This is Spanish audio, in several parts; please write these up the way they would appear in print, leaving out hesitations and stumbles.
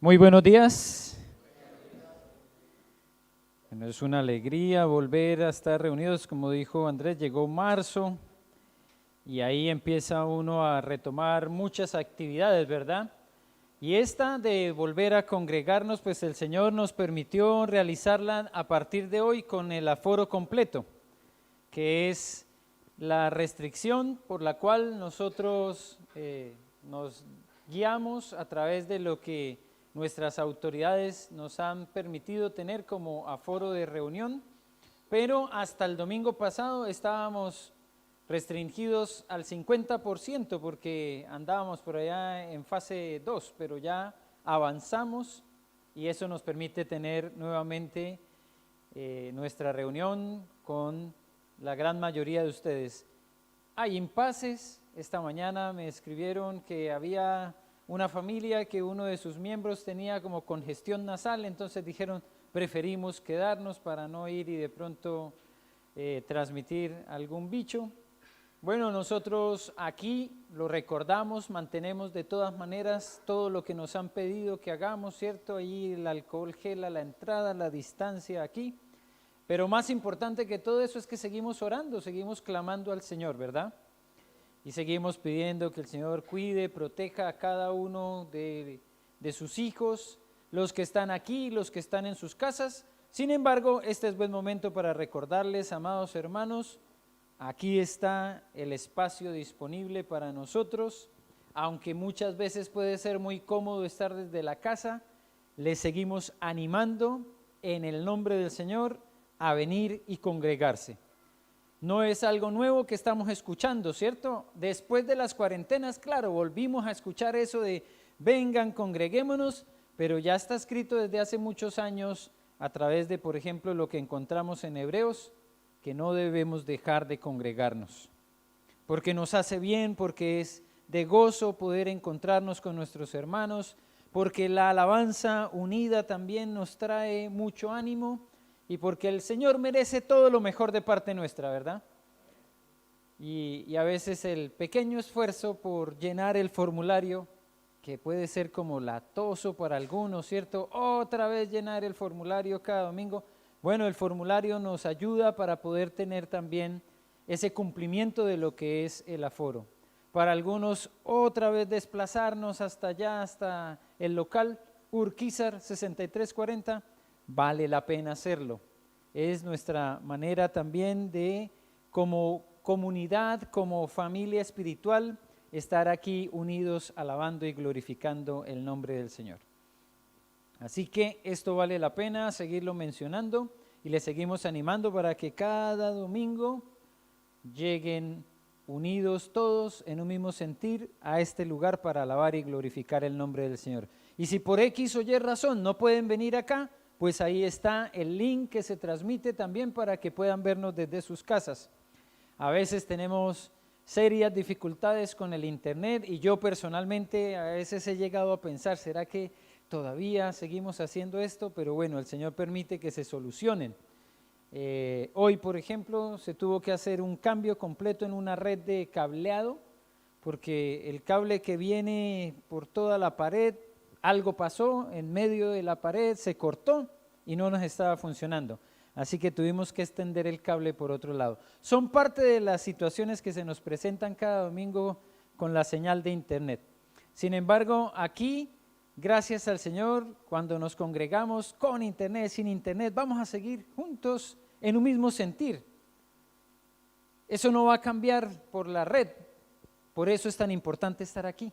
Muy buenos días. Bueno, es una alegría volver a estar reunidos. Como dijo Andrés, llegó marzo y ahí empieza uno a retomar muchas actividades, ¿verdad? Y esta de volver a congregarnos, pues el Señor nos permitió realizarla a partir de hoy con el aforo completo, que es la restricción por la cual nosotros nos guiamos a través de lo que nuestras autoridades nos han permitido tener como aforo de reunión, pero hasta el domingo pasado estábamos restringidos al 50% porque andábamos por allá en fase 2, pero ya avanzamos y eso nos permite tener nuevamente nuestra reunión con la gran mayoría de ustedes. Hay impases. Esta mañana me escribieron que había una familia que uno de sus miembros tenía como congestión nasal, entonces dijeron preferimos quedarnos para no ir y de pronto transmitir algún bicho. Bueno, nosotros aquí lo recordamos, mantenemos de todas maneras todo lo que nos han pedido que hagamos, ¿cierto? Ahí el alcohol gel a la entrada, la distancia aquí. Pero más importante que todo eso es que seguimos orando, seguimos clamando al Señor, ¿verdad? Y seguimos pidiendo que el Señor cuide, proteja a cada uno de sus hijos, los que están aquí, los que están en sus casas. Sin embargo, este es buen momento para recordarles, amados hermanos, aquí está el espacio disponible para nosotros, aunque muchas veces puede ser muy cómodo estar desde la casa, les seguimos animando en el nombre del Señor a venir y congregarse. No es algo nuevo que estamos escuchando, ¿cierto? Después de las cuarentenas, claro, volvimos a escuchar eso de vengan, congreguémonos, pero ya está escrito desde hace muchos años a través de, por ejemplo, lo que encontramos en Hebreos, que no debemos dejar de congregarnos, porque nos hace bien, porque es de gozo poder encontrarnos con nuestros hermanos, porque la alabanza unida también nos trae mucho ánimo y porque el Señor merece todo lo mejor de parte nuestra, ¿verdad? Y a veces el pequeño esfuerzo por llenar el formulario, que puede ser como latoso para algunos, ¿cierto? Otra vez llenar el formulario cada domingo. Bueno, el formulario nos ayuda para poder tener también ese cumplimiento de lo que es el aforo. Para algunos, otra vez desplazarnos hasta allá, hasta el local Urquizar 6340, vale la pena hacerlo. Es nuestra manera también de, como comunidad, como familia espiritual, estar aquí unidos alabando y glorificando el nombre del Señor. Así que esto vale la pena seguirlo mencionando y le seguimos animando para que cada domingo lleguen unidos todos en un mismo sentir a este lugar para alabar y glorificar el nombre del Señor. Y si por X o Y razón no pueden venir acá, pues ahí está el link que se transmite también para que puedan vernos desde sus casas. A veces tenemos serias dificultades con el internet y yo personalmente a veces he llegado a pensar, ¿será que todavía seguimos haciendo esto? Pero bueno, el Señor permite que se solucionen. Hoy, por ejemplo, se tuvo que hacer un cambio completo en una red de cableado porque el cable que viene por toda la pared, algo pasó en medio de la pared, se cortó y no nos estaba funcionando. Así que tuvimos que extender el cable por otro lado. Son parte de las situaciones que se nos presentan cada domingo con la señal de internet. Sin embargo, aquí, gracias al Señor, cuando nos congregamos con internet, sin internet, vamos a seguir juntos en un mismo sentir. Eso no va a cambiar por la red. Por eso es tan importante estar aquí.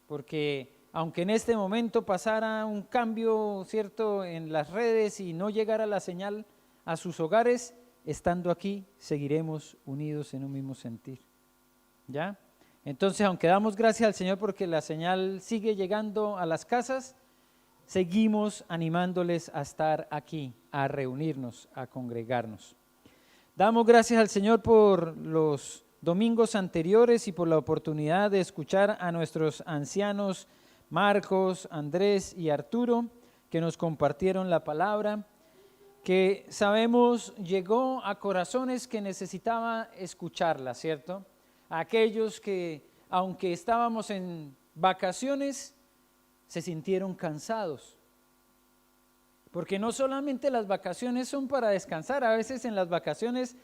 Porque aunque en este momento pasara un cambio, ¿cierto?, en las redes y no llegara la señal a sus hogares, estando aquí seguiremos unidos en un mismo sentir. ¿Ya? Entonces, aunque damos gracias al Señor porque la señal sigue llegando a las casas, seguimos animándoles a estar aquí, a reunirnos, a congregarnos. Damos gracias al Señor por los domingos anteriores y por la oportunidad de escuchar a nuestros ancianos Marcos, Andrés y Arturo, que nos compartieron la palabra, que sabemos llegó a corazones que necesitaban escucharla, ¿cierto? A aquellos que, aunque estábamos en vacaciones, se sintieron cansados. Porque no solamente las vacaciones son para descansar, a veces en las vacaciones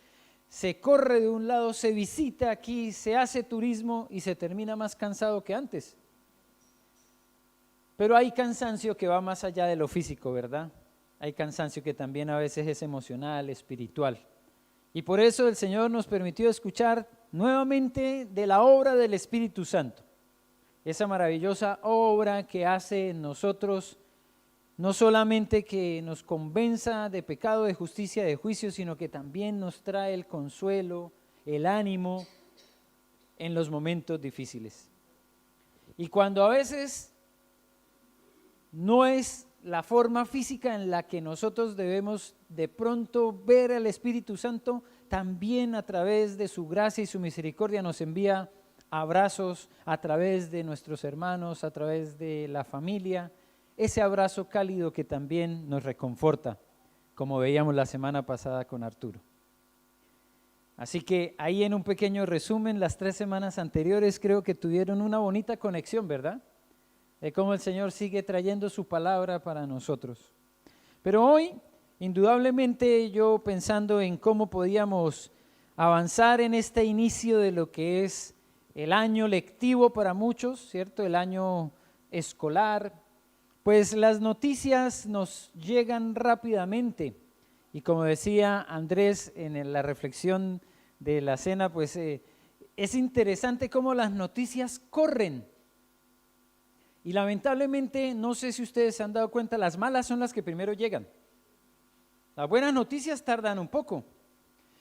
se corre de un lado, se visita aquí, se hace turismo y se termina más cansado que antes. Pero hay cansancio que va más allá de lo físico, ¿verdad? Hay cansancio que también a veces es emocional, espiritual. Y por eso el Señor nos permitió escuchar nuevamente de la obra del Espíritu Santo. Esa maravillosa obra que hace en nosotros, no solamente que nos convenza de pecado, de justicia, de juicio, sino que también nos trae el consuelo, el ánimo en los momentos difíciles. Y cuando a veces no es la forma física en la que nosotros debemos de pronto ver al Espíritu Santo, también a través de su gracia y su misericordia nos envía abrazos a través de nuestros hermanos, a través de la familia, ese abrazo cálido que también nos reconforta, como veíamos la semana pasada con Arturo. Así que ahí en un pequeño resumen, las 3 semanas anteriores creo que tuvieron una bonita conexión, ¿verdad? De cómo el Señor sigue trayendo su palabra para nosotros. Pero hoy, indudablemente, yo pensando en cómo podíamos avanzar en este inicio de lo que es el año lectivo para muchos, ¿cierto? El año escolar, pues las noticias nos llegan rápidamente. Y como decía Andrés en la reflexión de la cena, pues es interesante cómo las noticias corren. Y lamentablemente, no sé si ustedes se han dado cuenta, las malas son las que primero llegan. Las buenas noticias tardan un poco.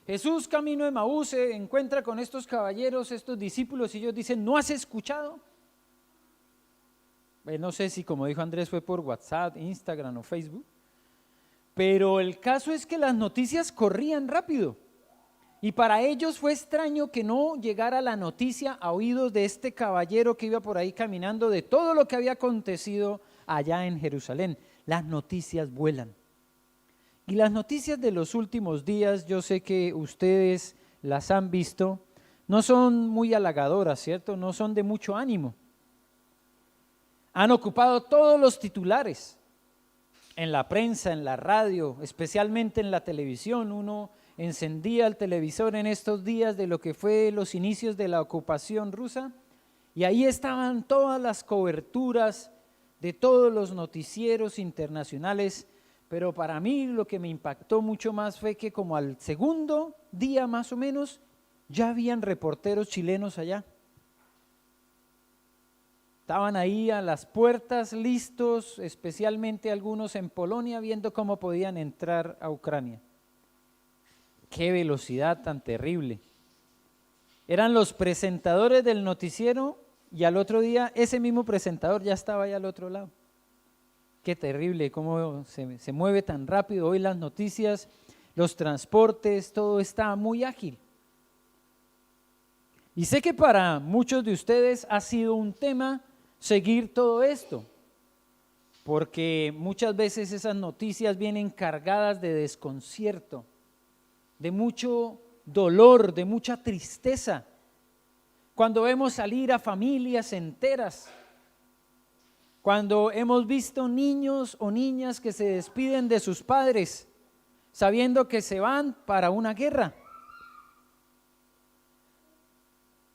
Jesús camino de Emaús se encuentra con estos caballeros, estos discípulos, y ellos dicen, ¿no has escuchado? No sé si, como dijo Andrés, fue por WhatsApp, Instagram o Facebook, pero el caso es que las noticias corrían rápido. Y para ellos fue extraño que no llegara la noticia a oídos de este caballero que iba por ahí caminando de todo lo que había acontecido allá en Jerusalén. Las noticias vuelan. Y las noticias de los últimos días, yo sé que ustedes las han visto, no son muy halagadoras, ¿cierto? No son de mucho ánimo. Han ocupado todos los titulares en la prensa, en la radio, especialmente en la televisión. Uno encendía el televisor en estos días de lo que fue los inicios de la ocupación rusa y ahí estaban todas las coberturas de todos los noticieros internacionales, pero para mí lo que me impactó mucho más fue que como al segundo día más o menos ya habían reporteros chilenos allá. Estaban ahí a las puertas listos, especialmente algunos en Polonia, viendo cómo podían entrar a Ucrania. ¡Qué velocidad tan terrible! Eran los presentadores del noticiero y al otro día ese mismo presentador ya estaba ahí al otro lado. ¡Qué terrible! Cómo se mueve tan rápido hoy las noticias, los transportes, todo está muy ágil. Y sé que para muchos de ustedes ha sido un tema seguir todo esto, porque muchas veces esas noticias vienen cargadas de desconcierto, de mucho dolor, de mucha tristeza. Cuando vemos salir a familias enteras, cuando hemos visto niños o niñas que se despiden de sus padres, sabiendo que se van para una guerra.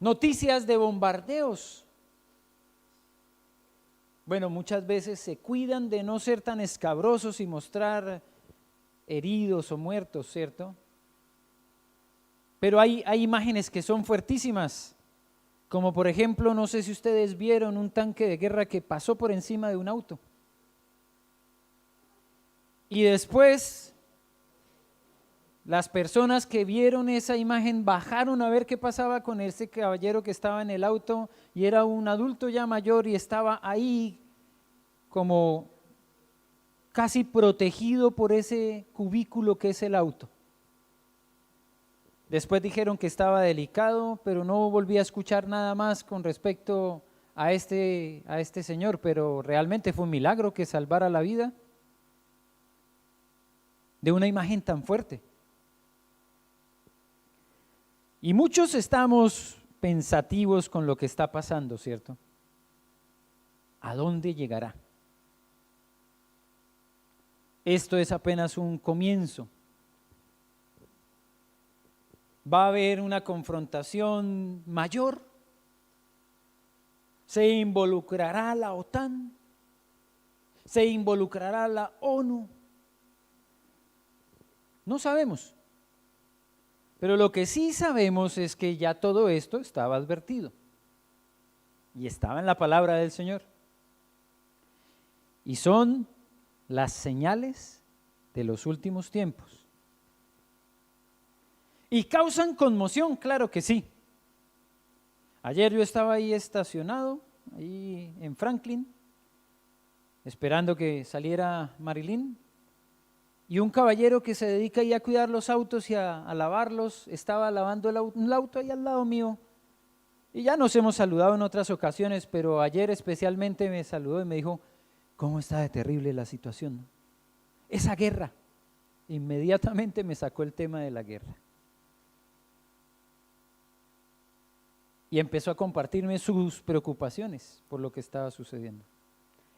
Noticias de bombardeos. Bueno, muchas veces se cuidan de no ser tan escabrosos y mostrar heridos o muertos, ¿cierto? Pero hay imágenes que son fuertísimas, como por ejemplo, no sé si ustedes vieron un tanque de guerra que pasó por encima de un auto. Y después, las personas que vieron esa imagen bajaron a ver qué pasaba con ese caballero que estaba en el auto y era un adulto ya mayor y estaba ahí como casi protegido por ese cubículo que es el auto. Después dijeron que estaba delicado, pero no volví a escuchar nada más con respecto a este señor, pero realmente fue un milagro que salvara la vida de una imagen tan fuerte. Y muchos estamos pensativos con lo que está pasando, ¿cierto? ¿a dónde llegará? Esto es apenas un comienzo. Va a haber una confrontación mayor. Se involucrará la OTAN, se involucrará la ONU. No sabemos. Pero lo que sí sabemos es que ya todo esto estaba advertido y estaba en la palabra del Señor. Y son las señales de los últimos tiempos. ¿Y causan conmoción? Claro que sí. Ayer yo estaba ahí estacionado, ahí en Franklin, esperando que saliera Marilyn, y un caballero que se dedica ahí a cuidar los autos y a lavarlos, estaba lavando un auto ahí al lado mío, y ya nos hemos saludado en otras ocasiones, pero ayer especialmente me saludó y me dijo, ¿cómo está de terrible la situación? Esa guerra. Inmediatamente me sacó el tema de la guerra. Y empezó a compartirme sus preocupaciones por lo que estaba sucediendo.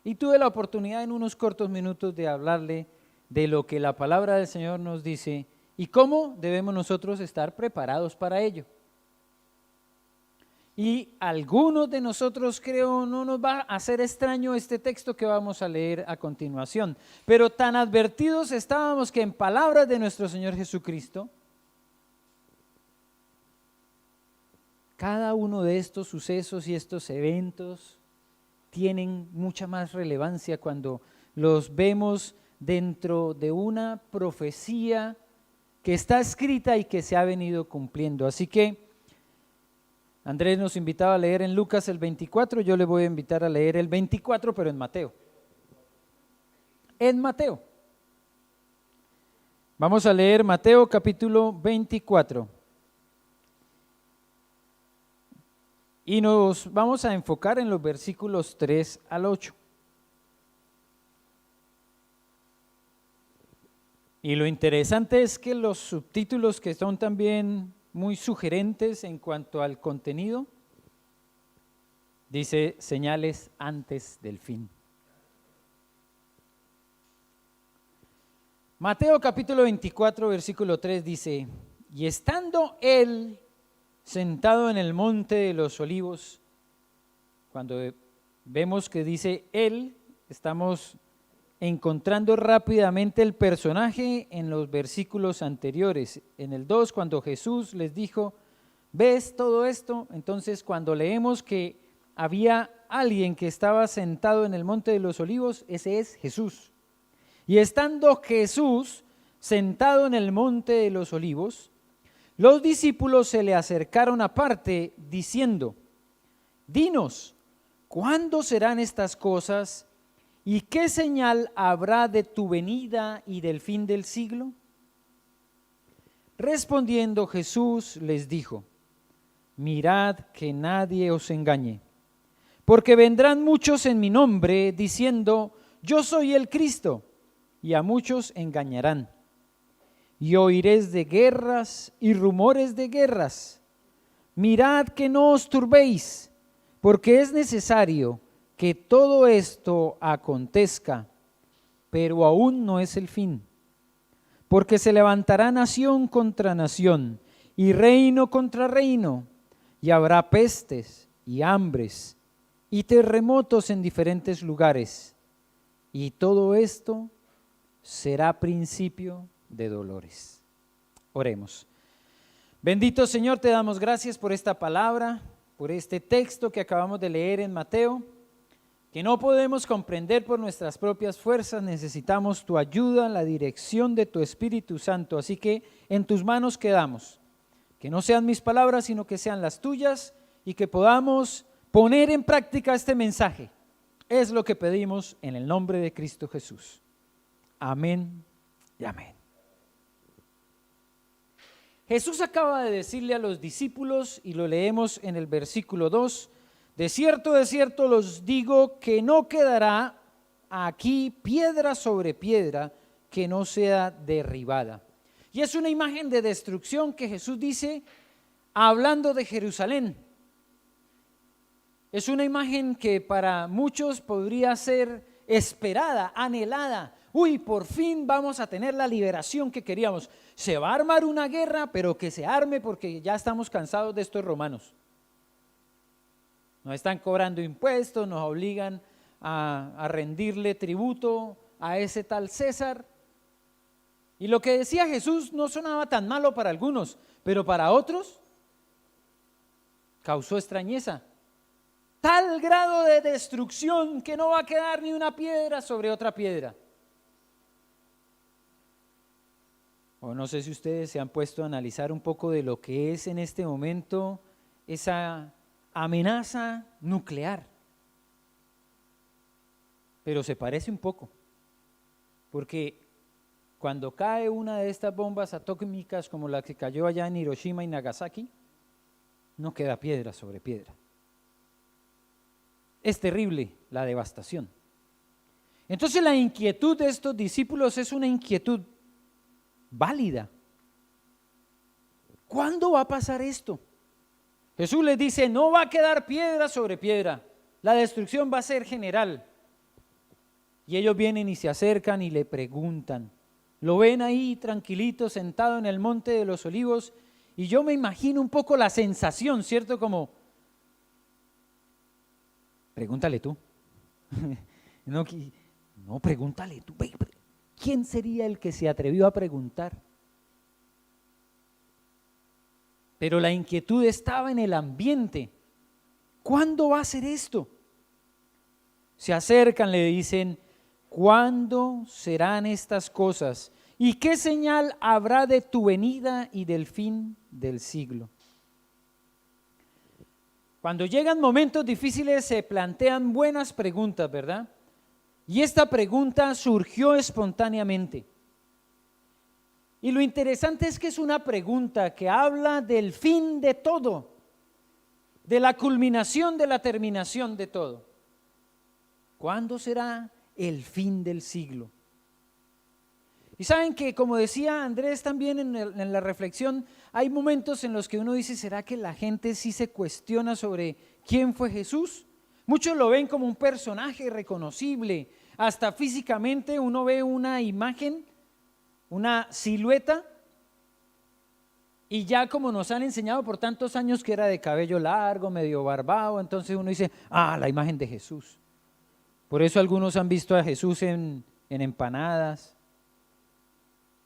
Y tuve la oportunidad en unos cortos minutos de hablarle de lo que la palabra del Señor nos dice y cómo debemos nosotros estar preparados para ello. Y algunos de nosotros, creo, no nos va a hacer extraño este texto que vamos a leer a continuación, pero tan advertidos estábamos que en palabras de nuestro Señor Jesucristo, cada uno de estos sucesos y estos eventos tienen mucha más relevancia cuando los vemos dentro de una profecía que está escrita y que se ha venido cumpliendo. Así que Andrés nos invitaba a leer en Lucas el 24, yo le voy a invitar a leer el 24, pero en Mateo. En Mateo. Vamos a leer Mateo capítulo 24. Y nos vamos a enfocar en los versículos 3 al 8. Y lo interesante es que los subtítulos, que son también muy sugerentes en cuanto al contenido, dice señales antes del fin. Mateo capítulo 24, versículo 3 dice, y estando él sentado en el monte de los olivos, cuando vemos que dice él, estamos encontrando rápidamente el personaje en los versículos anteriores. En el 2, cuando Jesús les dijo, ¿ves todo esto? Entonces, cuando leemos que había alguien que estaba sentado en el monte de los olivos, ese es Jesús. Y estando Jesús sentado en el monte de los olivos, los discípulos se le acercaron aparte diciendo, dinos, ¿cuándo serán estas cosas? ¿Y qué señal habrá de tu venida y del fin del siglo? Respondiendo Jesús les dijo, mirad que nadie os engañe, porque vendrán muchos en mi nombre diciendo, yo soy el Cristo, y a muchos engañarán. Y oiréis de guerras y rumores de guerras. Mirad que no os turbéis, porque es necesario que todo esto acontezca, pero aún no es el fin. Porque se levantará nación contra nación, y reino contra reino, y habrá pestes y hambres, y terremotos en diferentes lugares. Y todo esto será principio de dolores. Oremos. Bendito Señor, te damos gracias por esta palabra, por este texto que acabamos de leer en Mateo, que no podemos comprender por nuestras propias fuerzas, necesitamos tu ayuda, la dirección de tu Espíritu Santo, así que en tus manos quedamos, que no sean mis palabras, sino que sean las tuyas y que podamos poner en práctica este mensaje. Es lo que pedimos en el nombre de Cristo Jesús. Amén y amén. Jesús acaba de decirle a los discípulos, y lo leemos en el versículo 2, de cierto los digo que no quedará aquí piedra sobre piedra que no sea derribada. Y es una imagen de destrucción que Jesús dice hablando de Jerusalén. Es una imagen que para muchos podría ser esperada, anhelada. Uy, por fin vamos a tener la liberación que queríamos. Se va a armar una guerra, pero que se arme porque ya estamos cansados de estos romanos. Nos están cobrando impuestos, nos obligan a rendirle tributo a ese tal César. Y lo que decía Jesús no sonaba tan malo para algunos, pero para otros causó extrañeza. Tal grado de destrucción que no va a quedar ni una piedra sobre otra piedra. O no sé si ustedes se han puesto a analizar un poco de lo que es en este momento esa amenaza nuclear. Pero se parece un poco, porque cuando cae una de estas bombas atómicas como la que cayó allá en Hiroshima y Nagasaki, no queda piedra sobre piedra. Es terrible la devastación. Entonces la inquietud de estos discípulos es una inquietud válida. ¿Cuándo va a pasar esto? Jesús les dice, no va a quedar piedra sobre piedra, la destrucción va a ser general. Y ellos vienen y se acercan y le preguntan. Lo ven ahí tranquilito, sentado en el monte de los olivos, y yo me imagino un poco la sensación, ¿cierto? Como, pregúntale tú. No, pregúntale tú. ¿Quién sería el que se atrevió a preguntar? Pero la inquietud estaba en el ambiente. ¿Cuándo va a ser esto? Se acercan, le dicen, ¿cuándo serán estas cosas? ¿Y qué señal habrá de tu venida y del fin del siglo? Cuando llegan momentos difíciles se plantean buenas preguntas, ¿verdad? Y esta pregunta surgió espontáneamente. Y lo interesante es que es una pregunta que habla del fin de todo, de la culminación de la terminación de todo. ¿Cuándo será el fin del siglo? Y saben que, como decía Andrés también en la reflexión, hay momentos en los que uno dice, ¿será que la gente sí se cuestiona sobre quién fue Jesús? Muchos lo ven como un personaje reconocible, hasta físicamente uno ve una imagen, una silueta, y ya como nos han enseñado por tantos años que era de cabello largo, medio barbado, entonces uno dice, la imagen de Jesús. Por eso algunos han visto a Jesús en empanadas,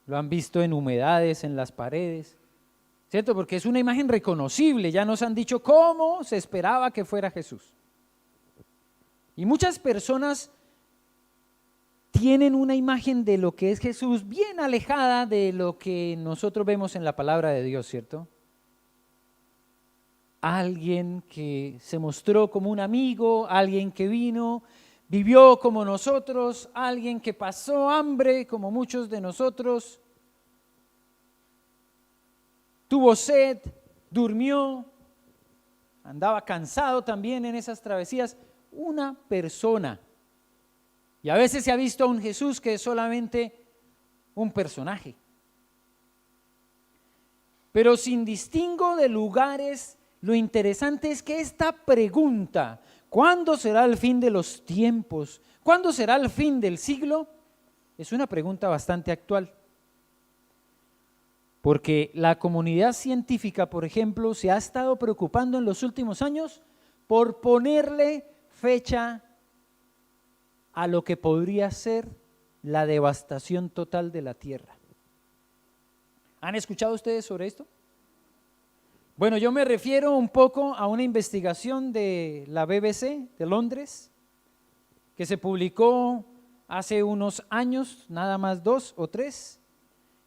lo han visto en humedades, en las paredes, ¿cierto? Porque es una imagen reconocible, ya nos han dicho cómo se esperaba que fuera Jesús. Y muchas personas tienen una imagen de lo que es Jesús bien alejada de lo que nosotros vemos en la palabra de Dios, ¿cierto? Alguien que se mostró como un amigo, alguien que vino, vivió como nosotros, alguien que pasó hambre como muchos de nosotros, tuvo sed, durmió, andaba cansado también en esas travesías, una persona. Y a veces se ha visto a un Jesús que es solamente un personaje. Pero sin distingo de lugares, lo interesante es que esta pregunta, ¿cuándo será el fin de los tiempos? ¿Cuándo será el fin del siglo? Es una pregunta bastante actual. Porque la comunidad científica, por ejemplo, se ha estado preocupando en los últimos años por ponerle fecha a lo que podría ser la devastación total de la tierra. ¿Han escuchado ustedes sobre esto? Bueno, yo me refiero un poco a una investigación de la BBC de Londres que se publicó hace unos años, nada más 2 o 3,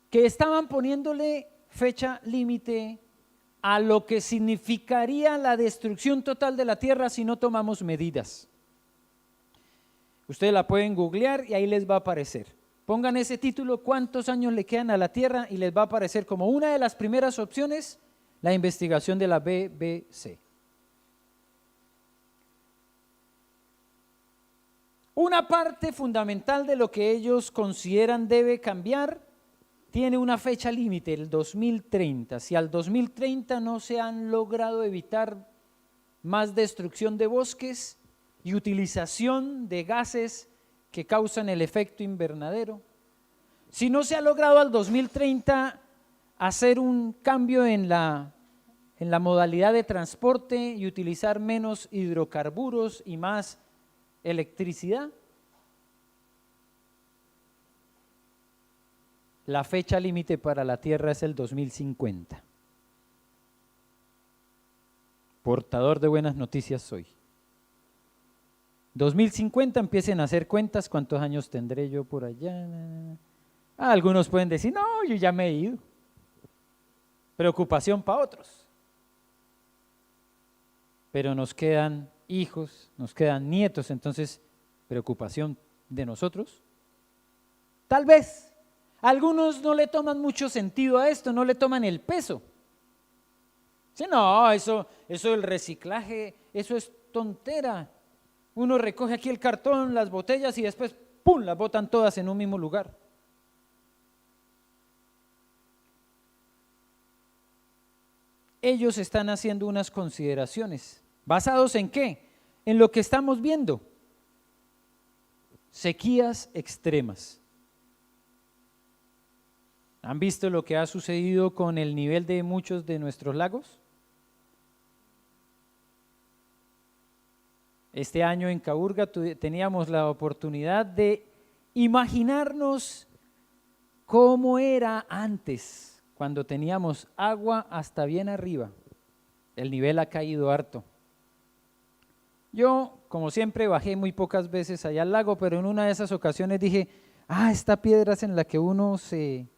que estaban poniéndole fecha límite a lo que significaría la destrucción total de la tierra si no tomamos medidas. Ustedes la pueden googlear y ahí les va a aparecer. Pongan ese título, ¿cuántos años le quedan a la tierra? Y les va a aparecer como una de las primeras opciones la investigación de la BBC. Una parte fundamental de lo que ellos consideran debe cambiar tiene una fecha límite, el 2030. Si al 2030 no se han logrado evitar más destrucción de bosques y utilización de gases que causan el efecto invernadero. Si no se ha logrado al 2030 hacer un cambio en la modalidad de transporte y utilizar menos hidrocarburos y más electricidad, la fecha límite para la Tierra es el 2050. Portador de buenas noticias soy. 2050, empiecen a hacer cuentas, ¿cuántos años tendré yo por allá? Algunos pueden decir, no, yo ya me he ido. Preocupación para otros. Pero nos quedan hijos, nos quedan nietos, entonces, preocupación de nosotros. Tal vez, algunos no le toman mucho sentido a esto, no le toman el peso. Sí, no, eso del reciclaje, eso es tontera. Uno recoge aquí el cartón, las botellas y después, ¡pum!, las botan todas en un mismo lugar. Ellos están haciendo unas consideraciones. ¿Basados en qué? En lo que estamos viendo. Sequías extremas. ¿Han visto lo que ha sucedido con el nivel de muchos de nuestros lagos? Este año en Caburga teníamos la oportunidad de imaginarnos cómo era antes, cuando teníamos agua hasta bien arriba. El nivel ha caído harto. Yo, como siempre, bajé muy pocas veces allá al lago, pero en una de esas ocasiones dije, esta piedra es en la que uno se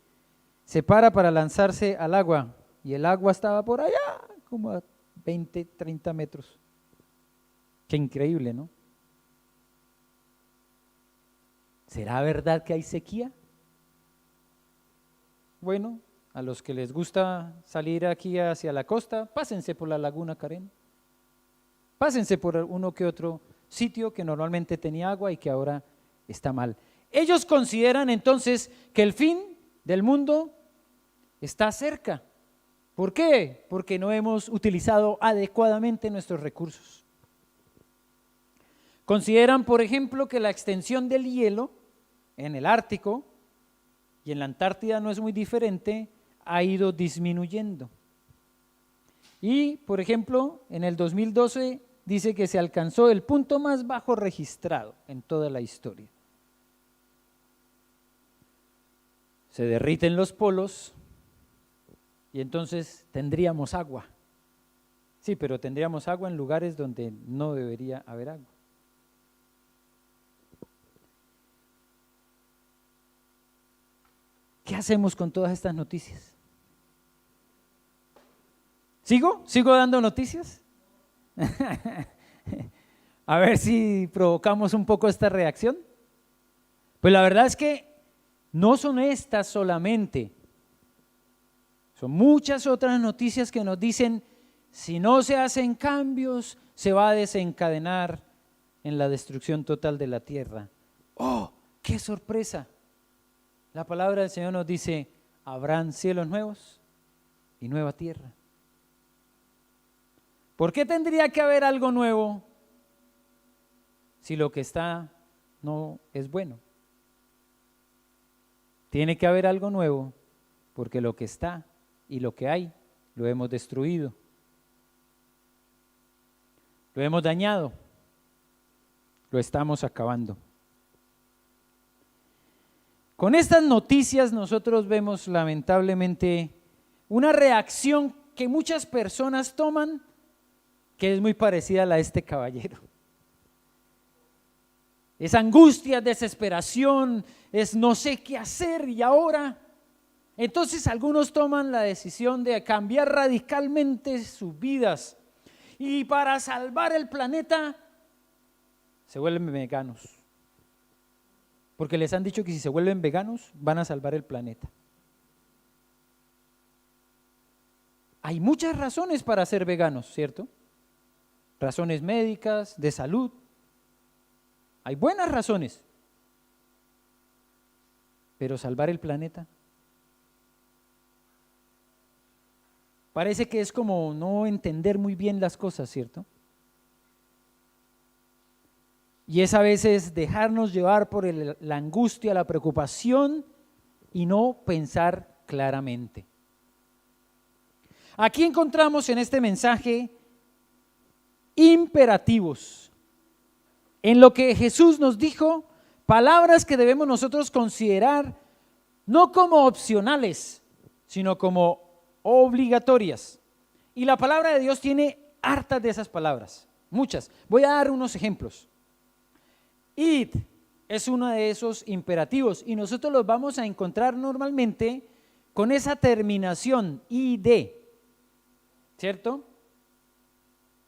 para lanzarse al agua, y el agua estaba por allá, como a 20, 30 metros. Qué increíble, ¿no? ¿Será verdad que hay sequía? Bueno, a los que les gusta salir aquí hacia la costa, pásense por la Laguna Carén. Pásense por uno que otro sitio que normalmente tenía agua y que ahora está mal. Ellos consideran entonces que el fin del mundo está cerca. ¿Por qué? Porque no hemos utilizado adecuadamente nuestros recursos. Consideran, por ejemplo, que la extensión del hielo en el Ártico y en la Antártida no es muy diferente, ha ido disminuyendo. Y, por ejemplo, en el 2012 dice que se alcanzó el punto más bajo registrado en toda la historia. Se derriten los polos y entonces tendríamos agua. Sí, pero tendríamos agua en lugares donde no debería haber agua. ¿Qué hacemos con todas estas noticias? ¿Sigo? ¿Sigo dando noticias? A ver si provocamos un poco esta reacción. Pues la verdad es que no son estas solamente, son muchas otras noticias que nos dicen, si no se hacen cambios, se va a desencadenar en la destrucción total de la tierra. ¡Oh, qué sorpresa! La palabra del Señor nos dice, habrán cielos nuevos y nueva tierra. ¿Por qué tendría que haber algo nuevo si lo que está no es bueno? Tiene que haber algo nuevo porque lo que está y lo que hay lo hemos destruido, lo hemos dañado, lo estamos acabando. Con estas noticias nosotros vemos lamentablemente una reacción que muchas personas toman que es muy parecida a la de este caballero. Es angustia, desesperación, es no sé qué hacer y ahora. Entonces algunos toman la decisión de cambiar radicalmente sus vidas y para salvar el planeta se vuelven veganos. Porque les han dicho que si se vuelven veganos van a salvar el planeta. Hay muchas razones para ser veganos, ¿cierto? Razones médicas, de salud. Hay buenas razones. Pero salvar el planeta. Parece que es como no entender muy bien las cosas, ¿cierto? Y es a veces dejarnos llevar por la angustia, la preocupación y no pensar claramente. Aquí encontramos en este mensaje imperativos. En lo que Jesús nos dijo, palabras que debemos nosotros considerar no como opcionales, sino como obligatorias. Y la palabra de Dios tiene hartas de esas palabras, muchas. Voy a dar unos ejemplos. Id es uno de esos imperativos y nosotros los vamos a encontrar normalmente con esa terminación id, ¿cierto?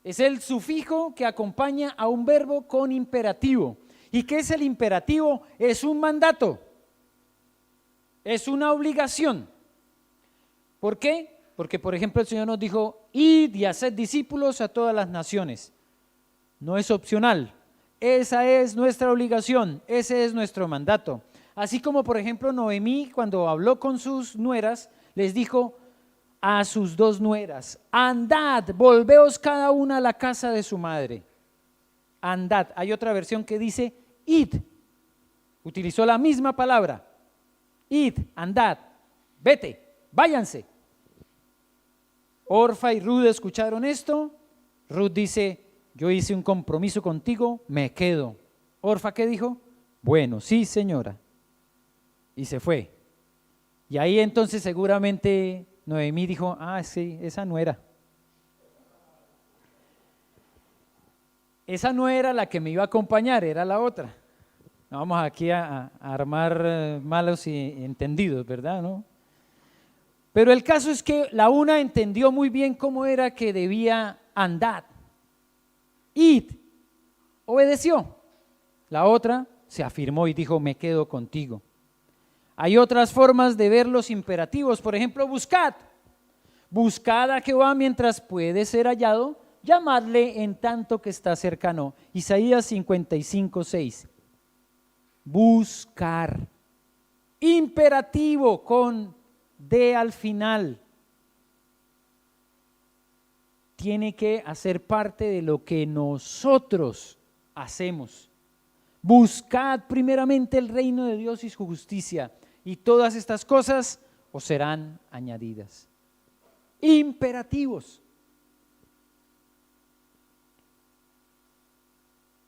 Es el sufijo que acompaña a un verbo con imperativo. ¿Y qué es el imperativo? Es un mandato, es una obligación. ¿Por qué? Porque, por ejemplo, el Señor nos dijo, id y haced discípulos a todas las naciones. No es opcional, esa es nuestra obligación, ese es nuestro mandato. Así como, por ejemplo, Noemí, cuando habló con sus nueras, les dijo a sus dos nueras, andad, volveos cada una a la casa de su madre. Andad. Hay otra versión que dice id. Utilizó la misma palabra. Id, andad, vete, váyanse. Orfa y Ruth escucharon esto. Ruth dice, yo hice un compromiso contigo, me quedo. Orfa, ¿qué dijo? Bueno, sí, señora. Y se fue. Y ahí entonces seguramente Noemí dijo, sí, esa no era. Esa no era la que me iba a acompañar, era la otra. No vamos aquí a armar malos y entendidos, ¿verdad? ¿No? Pero el caso es que la una entendió muy bien cómo era que debía andar. Id, obedeció. La otra se afirmó y dijo, me quedo contigo. Hay otras formas de ver los imperativos, por ejemplo, buscad. Buscad a Jehová mientras puede ser hallado, llamadle en tanto que está cercano. Isaías 55:6. Buscar. Imperativo con D al final. Tiene que hacer parte de lo que nosotros hacemos. Buscad primeramente el reino de Dios y su justicia, y todas estas cosas os serán añadidas. Imperativos.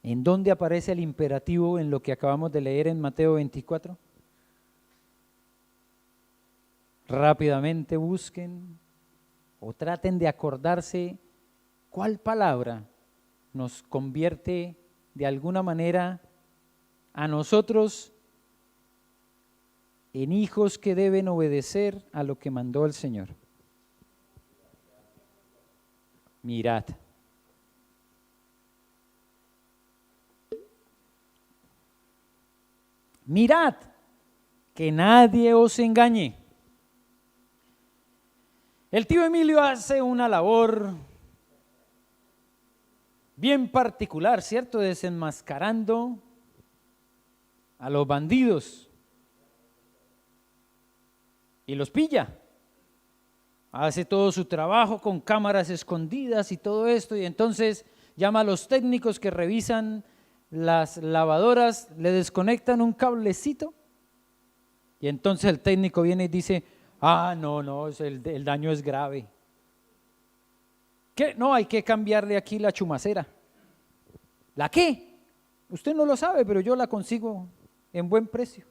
¿En dónde aparece el imperativo en lo que acabamos de leer en Mateo 24? Rápidamente busquen o traten de acordarse cuál palabra nos convierte de alguna manera a nosotros en hijos que deben obedecer a lo que mandó el Señor. Mirad. Mirad, que nadie os engañe. El tío Emilio hace una labor bien particular, ¿cierto? Desenmascarando a los bandidos y los pilla. Hace todo su trabajo con cámaras escondidas y todo esto, y entonces llama a los técnicos que revisan las lavadoras, le desconectan un cablecito y entonces el técnico viene y dice, no, el daño es grave. ¿Qué? No, hay que cambiarle aquí la chumacera. ¿La qué? Usted no lo sabe, pero yo la consigo en buen precio.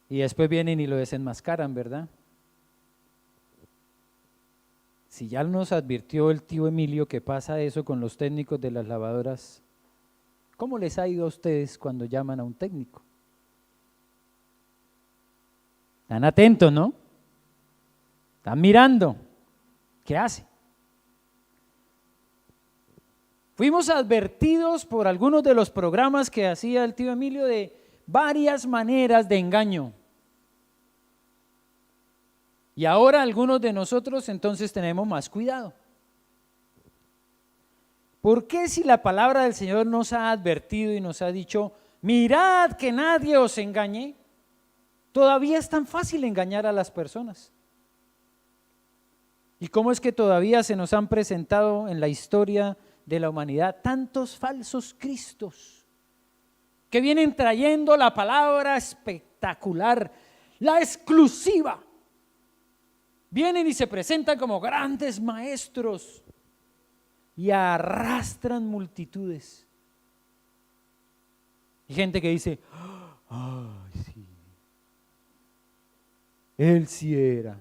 Y después vienen y lo desenmascaran, ¿verdad? Si ya nos advirtió el tío Emilio que pasa eso con los técnicos de las lavadoras, ¿cómo les ha ido a ustedes cuando llaman a un técnico? Están atentos, ¿no? Están mirando. ¿Qué hace? Fuimos advertidos por algunos de los programas que hacía el tío Emilio de varias maneras de engaño. Y ahora algunos de nosotros entonces tenemos más cuidado. ¿Por qué si la palabra del Señor nos ha advertido y nos ha dicho, mirad que nadie os engañe, todavía es tan fácil engañar a las personas? ¿Y cómo es que todavía se nos han presentado en la historia de la humanidad, tantos falsos cristos que vienen trayendo la palabra espectacular, la exclusiva. Vienen y se presentan como grandes maestros y arrastran multitudes. Y gente que dice, ay, sí, él sí era,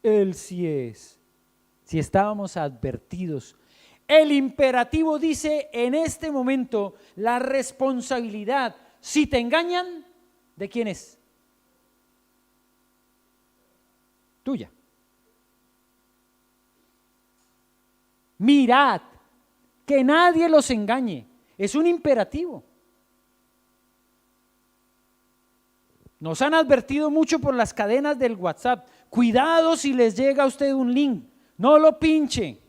él sí es. Si estábamos advertidos. El imperativo dice en este momento la responsabilidad. Si te engañan, ¿de quién es? Tuya. Mirad, que nadie los engañe. Es un imperativo. Nos han advertido mucho por las cadenas del WhatsApp. Cuidado si les llega a usted un link, no lo pinche.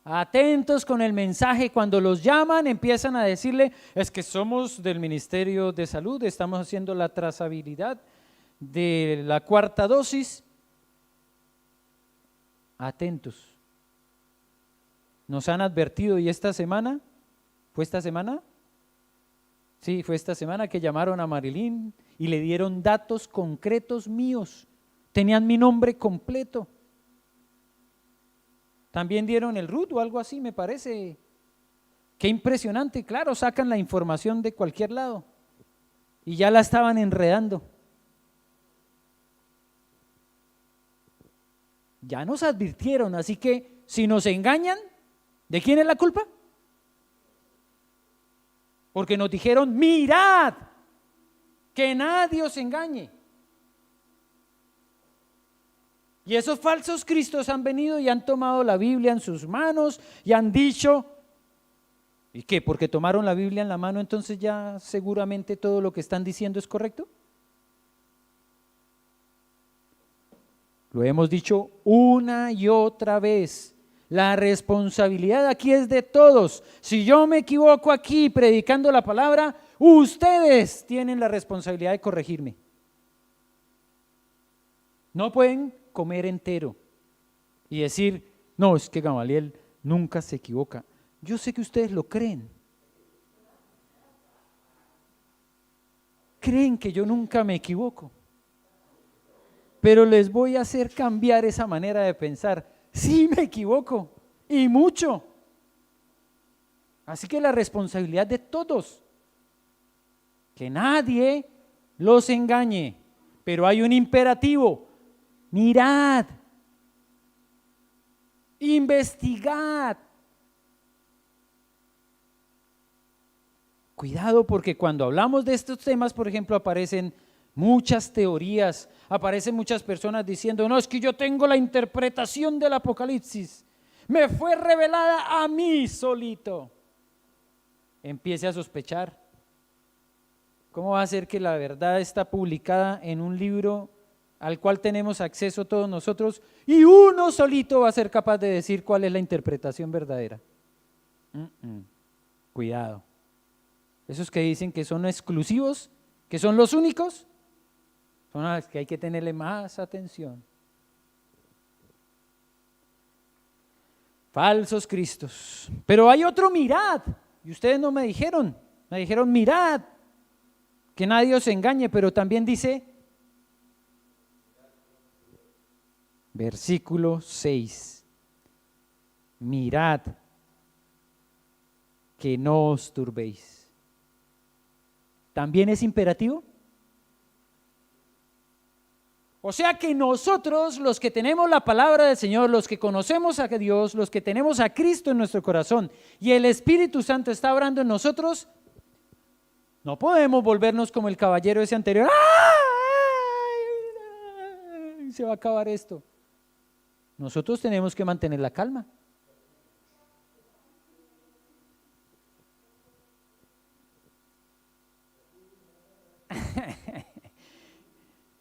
Atentos con el mensaje, cuando los llaman empiezan a decirle, es que somos del Ministerio de Salud, estamos haciendo la trazabilidad de la 4ª dosis. Atentos. Nos han advertido y esta semana, ¿fue esta semana? Sí, fue esta semana que llamaron a Marilyn y le dieron datos concretos míos, tenían mi nombre completo. También dieron el RUT o algo así, me parece. Qué impresionante, claro, sacan la información de cualquier lado y ya la estaban enredando. Ya nos advirtieron, así que si nos engañan, ¿de quién es la culpa? Porque nos dijeron, mirad, que nadie os engañe. Y esos falsos cristos han venido y han tomado la Biblia en sus manos y han dicho, ¿y qué? Porque tomaron la Biblia en la mano, entonces ya seguramente todo lo que están diciendo es correcto. Lo hemos dicho una y otra vez. La responsabilidad aquí es de todos. Si yo me equivoco aquí predicando la palabra, ustedes tienen la responsabilidad de corregirme. No pueden comer entero y decir, no, es que Gamaliel nunca se equivoca. Yo sé que ustedes lo creen. Creen que yo nunca me equivoco. Pero les voy a hacer cambiar esa manera de pensar. Sí me equivoco, y mucho. Así que la responsabilidad de todos, que nadie los engañe, pero hay un imperativo, mirad, investigad. Cuidado, porque cuando hablamos de estos temas, por ejemplo, aparecen muchas teorías, aparecen muchas personas diciendo, no, es que yo tengo la interpretación del Apocalipsis, me fue revelada a mí solito. Empiece a sospechar. ¿Cómo va a ser que la verdad está publicada en un libro al cual tenemos acceso todos nosotros y uno solito va a ser capaz de decir cuál es la interpretación verdadera? Cuidado. Esos que dicen que son exclusivos, que son los únicos, son las que hay que tenerle más atención. Falsos cristos. Pero hay otro, mirad, y ustedes no me dijeron mirad, que nadie os engañe, pero también dice, versículo 6, mirad, que no os turbéis. ¿También es imperativo? O sea que nosotros, los que tenemos la palabra del Señor, los que conocemos a Dios, los que tenemos a Cristo en nuestro corazón y el Espíritu Santo está obrando en nosotros, no podemos volvernos como el caballero ese anterior. ¡Ay! Se va a acabar esto. Nosotros tenemos que mantener la calma.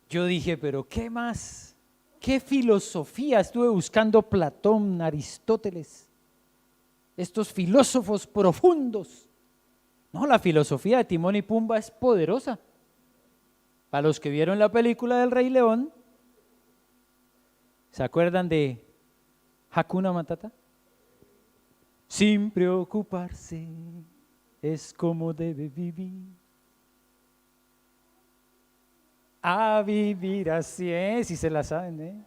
Yo dije, pero ¿qué más? ¿Qué filosofía? Estuve buscando Platón, Aristóteles, estos filósofos profundos. No, la filosofía de Timón y Pumba es poderosa. Para los que vieron la película del Rey León, ¿se acuerdan de Hakuna Matata. Sin preocuparse es como debe vivir. A vivir así, si se la saben,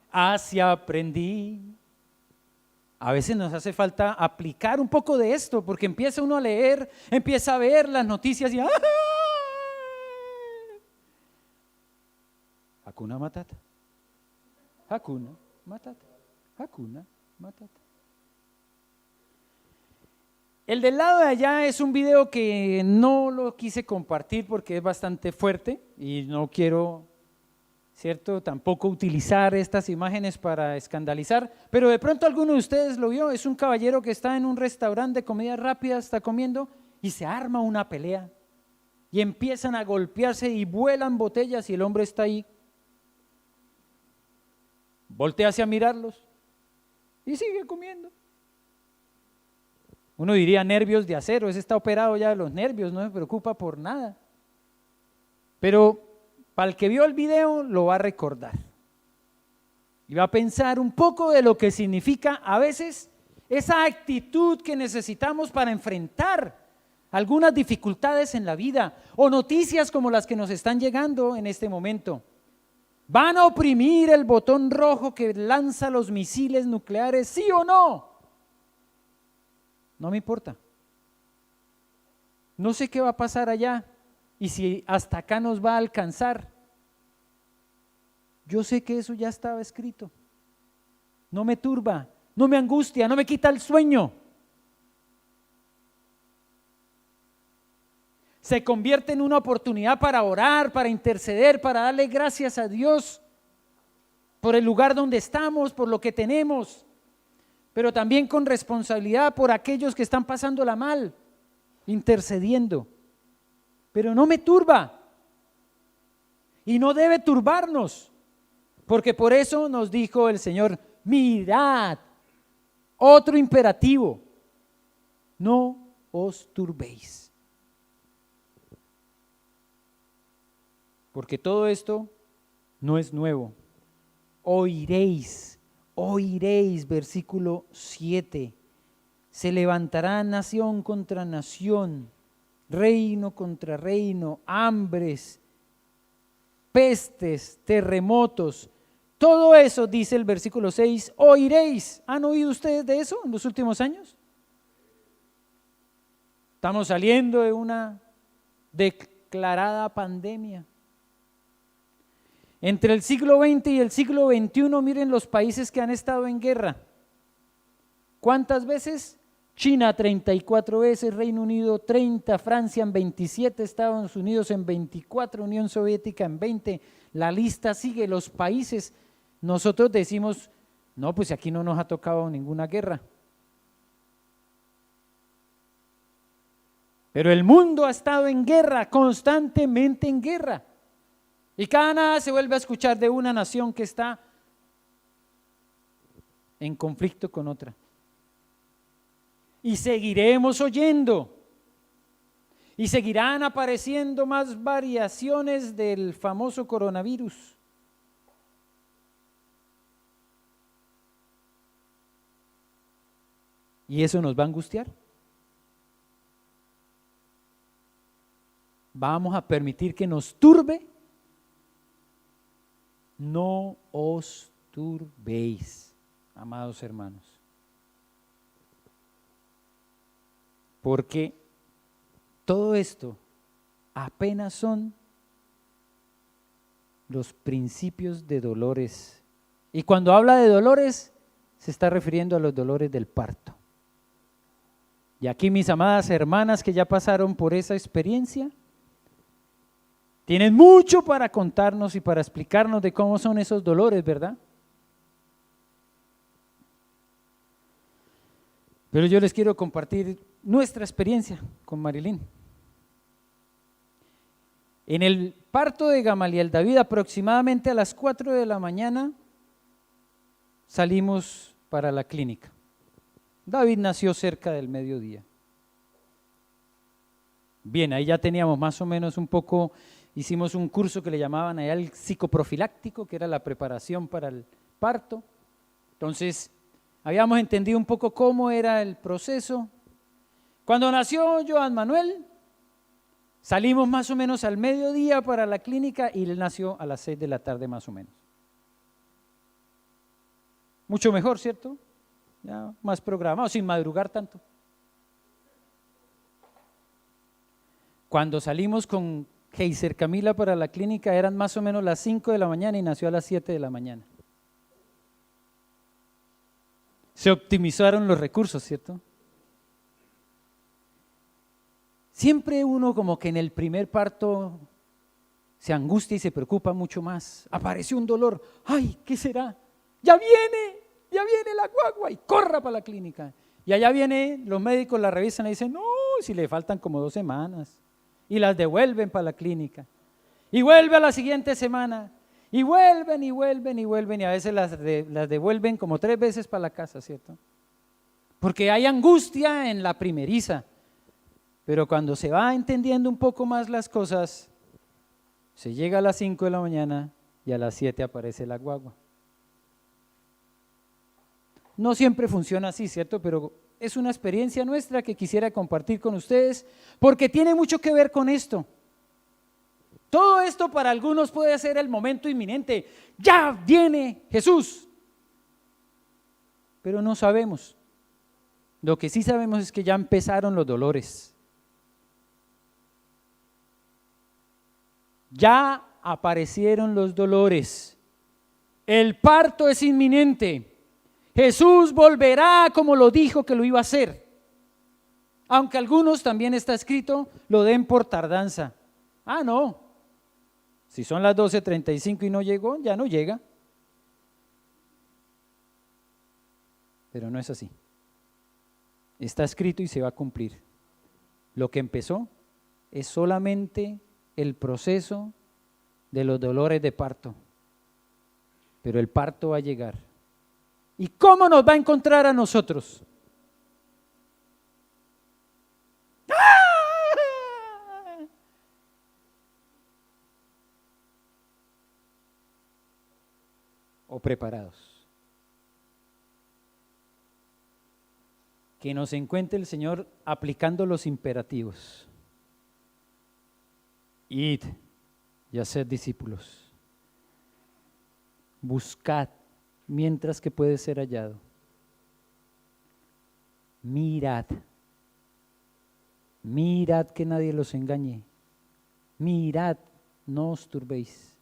así aprendí. A veces nos hace falta aplicar un poco de esto, porque empieza uno a leer, empieza a ver las noticias y ¡ah! Hakuna Matata, Hakuna Matata, Hakuna Matata. El del lado de allá es un video que no lo quise compartir porque es bastante fuerte y no quiero, ¿cierto?, tampoco utilizar estas imágenes para escandalizar, pero de pronto alguno de ustedes lo vio. Es un caballero que está en un restaurante de comida rápida, está comiendo y se arma una pelea y empiezan a golpearse y vuelan botellas y el hombre está ahí, voltea hacia mirarlos y sigue comiendo. Uno diría nervios de acero, ese está operado ya de los nervios, no se preocupa por nada. Pero para el que vio el video lo va a recordar y va a pensar un poco de lo que significa a veces esa actitud que necesitamos para enfrentar algunas dificultades en la vida o noticias como las que nos están llegando en este momento. ¿Van a oprimir el botón rojo que lanza los misiles nucleares, sí o no? No me importa. No sé qué va a pasar allá y si hasta acá nos va a alcanzar. Yo sé que eso ya estaba escrito. No me turba, no me angustia, no me quita el sueño. Se convierte en una oportunidad para orar, para interceder, para darle gracias a Dios por el lugar donde estamos, por lo que tenemos, pero también con responsabilidad por aquellos que están pasándola mal, intercediendo. Pero no me turba y no debe turbarnos, porque por eso nos dijo el Señor, mirad, otro imperativo, no os turbéis. Porque todo esto no es nuevo. Oiréis, versículo 7. Se levantará nación contra nación, reino contra reino, hambres, pestes, terremotos. Todo eso, dice el versículo 6, oiréis. ¿Han oído ustedes de eso en los últimos años? Estamos saliendo de una declarada pandemia. Entre el siglo XX y el siglo XXI, miren los países que han estado en guerra. ¿Cuántas veces? China 34 veces, Reino Unido 30, Francia en 27, Estados Unidos en 24, Unión Soviética en 20. La lista sigue, los países. Nosotros decimos, no, pues aquí no nos ha tocado ninguna guerra. Pero el mundo ha estado en guerra, constantemente en guerra. Y cada nada se vuelve a escuchar de una nación que está en conflicto con otra. Y seguiremos oyendo. Y seguirán apareciendo más variaciones del famoso coronavirus. Y eso nos va a angustiar. ¿Vamos a permitir que nos turbe? No os turbéis, amados hermanos, porque todo esto apenas son los principios de dolores. Y cuando habla de dolores, se está refiriendo a los dolores del parto. Y aquí mis amadas hermanas que ya pasaron por esa experiencia, tienen mucho para contarnos y para explicarnos de cómo son esos dolores, ¿verdad? Pero yo les quiero compartir nuestra experiencia con Marilyn. En el parto de Gamaliel David, aproximadamente a las 4 de la mañana, salimos para la clínica. David nació cerca del mediodía. Bien, ahí ya teníamos más o menos un poco. Hicimos un curso que le llamaban allá el psicoprofiláctico, que era la preparación para el parto. Entonces, habíamos entendido un poco cómo era el proceso. Cuando nació Joan Manuel, salimos más o menos al mediodía para la clínica y él nació a las 6 de la tarde más o menos. Mucho mejor, ¿cierto? Ya más programado, sin madrugar tanto. Cuando salimos con Heiser Camila para la clínica eran más o menos las 5 de la mañana y nació a las 7 de la mañana. Se optimizaron los recursos, ¿cierto? Siempre uno como que en el primer parto se angustia y se preocupa mucho más. Apareció un dolor, ¡ay, qué será! ¡Ya viene la guagua! Y corra para la clínica. Y allá viene, los médicos la revisan y dicen, no, si le faltan como 2 semanas. Y las devuelven para la clínica. Y vuelve a la siguiente semana. Y vuelven, y a veces las devuelven como 3 veces para la casa, ¿cierto? Porque hay angustia en la primeriza. Pero cuando se va entendiendo un poco más las cosas, se llega a las 5 de la mañana y a las 7 aparece la guagua. No siempre funciona así, ¿cierto? Pero es una experiencia nuestra que quisiera compartir con ustedes porque tiene mucho que ver con esto. Todo esto para algunos puede ser el momento inminente. ¡Ya viene Jesús! Pero no sabemos. Lo que sí sabemos es que ya empezaron los dolores. Ya aparecieron los dolores. El parto es inminente. Jesús volverá como lo dijo que lo iba a hacer. Aunque algunos también está escrito, lo den por tardanza. Ah, no. Si son las 12:35 y no llegó, ya no llega. Pero no es así. Está escrito y se va a cumplir. Lo que empezó es solamente el proceso de los dolores de parto, pero el parto va a llegar. ¿Y cómo nos va a encontrar a nosotros? ¡Ah! O preparados. Que nos encuentre el Señor aplicando los imperativos. Id y haced discípulos. Buscad mientras que puede ser hallado. Mirad que nadie los engañe. Mirad, no os turbéis.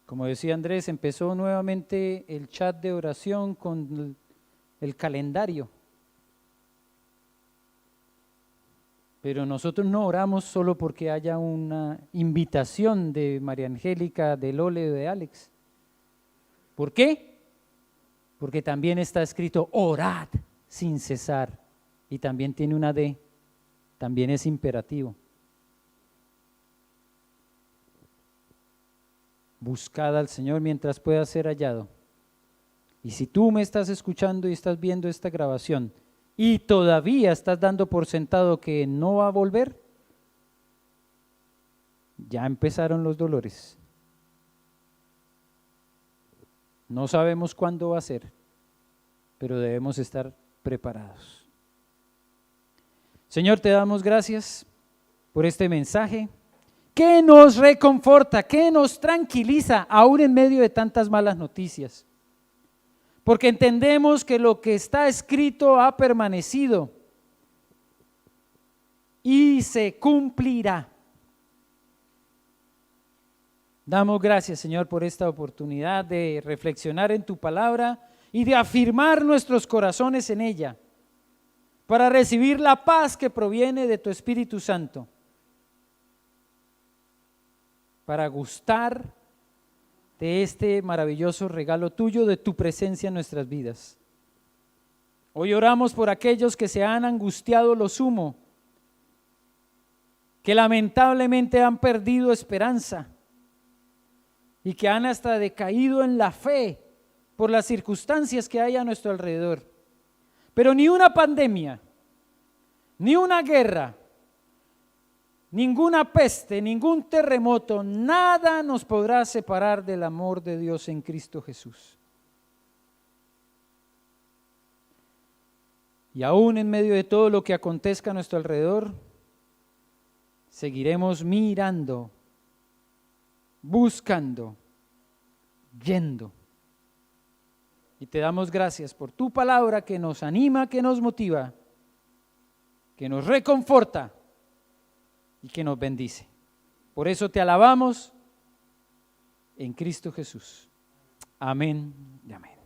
Como decía Andrés, empezó nuevamente el chat de oración con el calendario. Pero nosotros no oramos solo porque haya una invitación de María Angélica, de Lole o de Alex. ¿Por qué? Porque también está escrito orad sin cesar y también tiene una D, también es imperativo. Buscad al Señor mientras pueda ser hallado. Y si tú me estás escuchando y estás viendo esta grabación y todavía estás dando por sentado que no va a volver, ya empezaron los dolores. No sabemos cuándo va a ser, pero debemos estar preparados. Señor, te damos gracias por este mensaje que nos reconforta, que nos tranquiliza aún en medio de tantas malas noticias. Porque entendemos que lo que está escrito ha permanecido y se cumplirá. Damos gracias, Señor, por esta oportunidad de reflexionar en tu palabra y de afirmar nuestros corazones en ella, para recibir la paz que proviene de tu Espíritu Santo, para gustar de este maravilloso regalo tuyo, de tu presencia en nuestras vidas. Hoy oramos por aquellos que se han angustiado lo sumo, que lamentablemente han perdido esperanza y que han hasta decaído en la fe por las circunstancias que hay a nuestro alrededor. Pero ni una pandemia, ni una guerra, ninguna peste, ningún terremoto, nada nos podrá separar del amor de Dios en Cristo Jesús. Y aún en medio de todo lo que acontezca a nuestro alrededor, seguiremos mirando, buscando, yendo. Y te damos gracias por tu palabra que nos anima, que nos motiva, que nos reconforta y que nos bendice. Por eso te alabamos en Cristo Jesús. Amén y amén.